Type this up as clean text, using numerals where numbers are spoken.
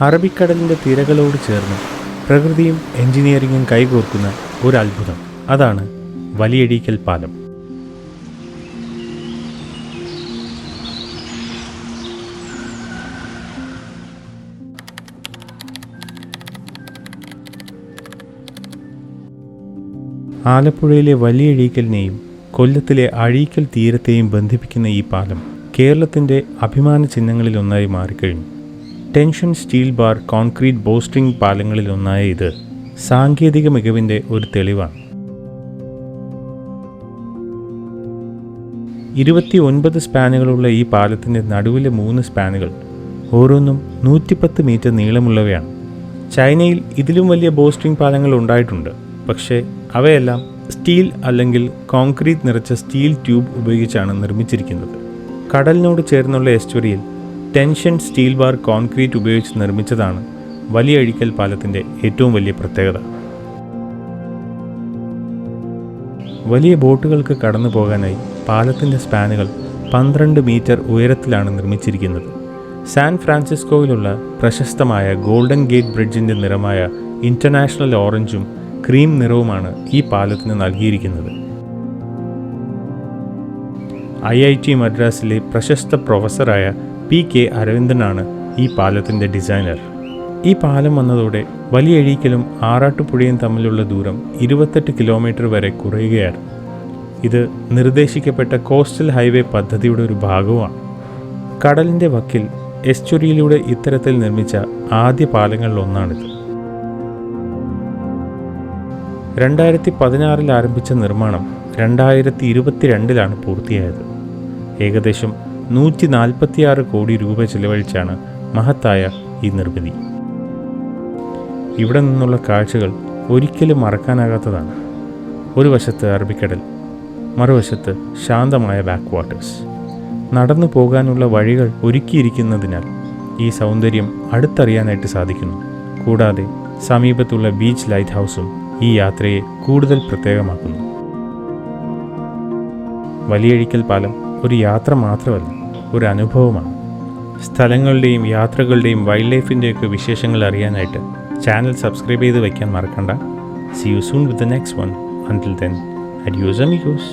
അറബിക്കടലിൻ്റെ തിരകളോട് ചേർന്ന് പ്രകൃതിയും എഞ്ചിനീയറിങ്ങും കൈകോർക്കുന്ന ഒരു അത്ഭുതം. അതാണ് വലിയഴീക്കൽ പാലം. ആലപ്പുഴയിലെ വലിയഴീക്കലിനെയും കൊല്ലത്തിലെ അഴീക്കൽ തീരത്തെയും ബന്ധിപ്പിക്കുന്ന ഈ പാലം കേരളത്തിൻ്റെ അഭിമാന ചിഹ്നങ്ങളിലൊന്നായി മാറിക്കഴിഞ്ഞു. Tension steel bar concrete bowstring പാലങ്ങളിലൊന്നായ ഇത് സാങ്കേതിക മികവിൻ്റെ ഒരു തെളിവാണ്. 29 സ്പാനുകളുള്ള ഈ പാലത്തിൻ്റെ നടുവിലെ 3 സ്പാനുകൾ ഓരോന്നും 110 മീറ്റർ നീളമുള്ളവയാണ്. ചൈനയിൽ ഇതിലും വലിയ ബോസ്ട്രിംഗ് പാലങ്ങൾ ഉണ്ടായിട്ടുണ്ട്. പക്ഷേ അവയെല്ലാം സ്റ്റീൽ അല്ലെങ്കിൽ കോൺക്രീറ്റ് നിറച്ച സ്റ്റീൽ ട്യൂബ് ഉപയോഗിച്ചാണ് നിർമ്മിച്ചിരിക്കുന്നത്. കടലിനോട് ചേർന്നുള്ള എസ്റ്റുറിയിൽ ടെൻഷൻ സ്റ്റീൽ ബാർ കോൺക്രീറ്റ് ഉപയോഗിച്ച് നിർമ്മിച്ചതാണ് വലിയഴീക്കൽ പാലത്തിൻ്റെ ഏറ്റവും വലിയ പ്രത്യേകത. വലിയ ബോട്ടുകൾക്ക് കടന്നു പോകാനായി പാലത്തിൻ്റെ സ്പാനുകൾ 12 മീറ്റർ ഉയരത്തിലാണ് നിർമ്മിച്ചിരിക്കുന്നത്. സാൻ ഫ്രാൻസിസ്കോയിലുള്ള പ്രശസ്തമായ ഗോൾഡൻ ഗേറ്റ് ബ്രിഡ്ജിൻ്റെ നിറമായ ഇൻ്റർനാഷണൽ ഓറഞ്ചും ക്രീം നിറവുമാണ് ഈ പാലത്തിന് നൽകിയിരിക്കുന്നത്. IIT മദ്രാസിലെ പ്രശസ്ത പ്രൊഫസറായ PK അരവിന്ദനാണ് ഈ പാലത്തിൻ്റെ ഡിസൈനർ. ഈ പാലം വന്നതോടെ വലിയഴീക്കലും ആറാട്ടുപുഴയും തമ്മിലുള്ള ദൂരം 28 കിലോമീറ്റർ വരെ കുറയുകയാണ്. ഇത് നിർദ്ദേശിക്കപ്പെട്ട കോസ്റ്റൽ ഹൈവേ പദ്ധതിയുടെ ഒരു ഭാഗവുമാണ്. കടലിൻ്റെ വക്കിൽ എസ്റ്റുറിയിലൂടെ ഇത്തരത്തിൽ നിർമ്മിച്ച ആദ്യ പാലങ്ങളിലൊന്നാണിത്. 2016 ആരംഭിച്ച നിർമ്മാണം 2022 പൂർത്തിയായത്. ഏകദേശം 146 കോടി രൂപ ചിലവഴിച്ചാണ് മഹത്തായ ഈ നിർമ്മിതി. ഇവിടെ നിന്നുള്ള കാഴ്ചകൾ ഒരിക്കലും മറക്കാനാകാത്തതാണ്. ഒരു വശത്ത് അറബിക്കടൽ, മറുവശത്ത് ശാന്തമായ ബാക്ക് വാട്ടേഴ്സ്. നടന്നു പോകാനുള്ള വഴികൾ ഒരുക്കിയിരിക്കുന്നതിനാൽ ഈ സൗന്ദര്യം അടുത്തറിയാനായിട്ട് സാധിക്കുന്നു. കൂടാതെ സമീപത്തുള്ള ബീച്ച് ലൈറ്റ് ഹൗസും ഈ യാത്രയെ കൂടുതൽ പ്രത്യേകമാക്കുന്നു. വലിയഴീക്കൽ പാലം ഒരു യാത്ര മാത്രമല്ല, ഒരു അനുഭവമാണ്. സ്ഥലങ്ങളുടെയും യാത്രകളുടെയും വൈൽഡ് ലൈഫിൻ്റെയൊക്കെ വിശേഷങ്ങൾ അറിയാനായിട്ട് ചാനൽ സബ്സ്ക്രൈബ് ചെയ്ത് വയ്ക്കാൻ മറക്കണ്ട. See you soon with the next one. Until then, adios amigos.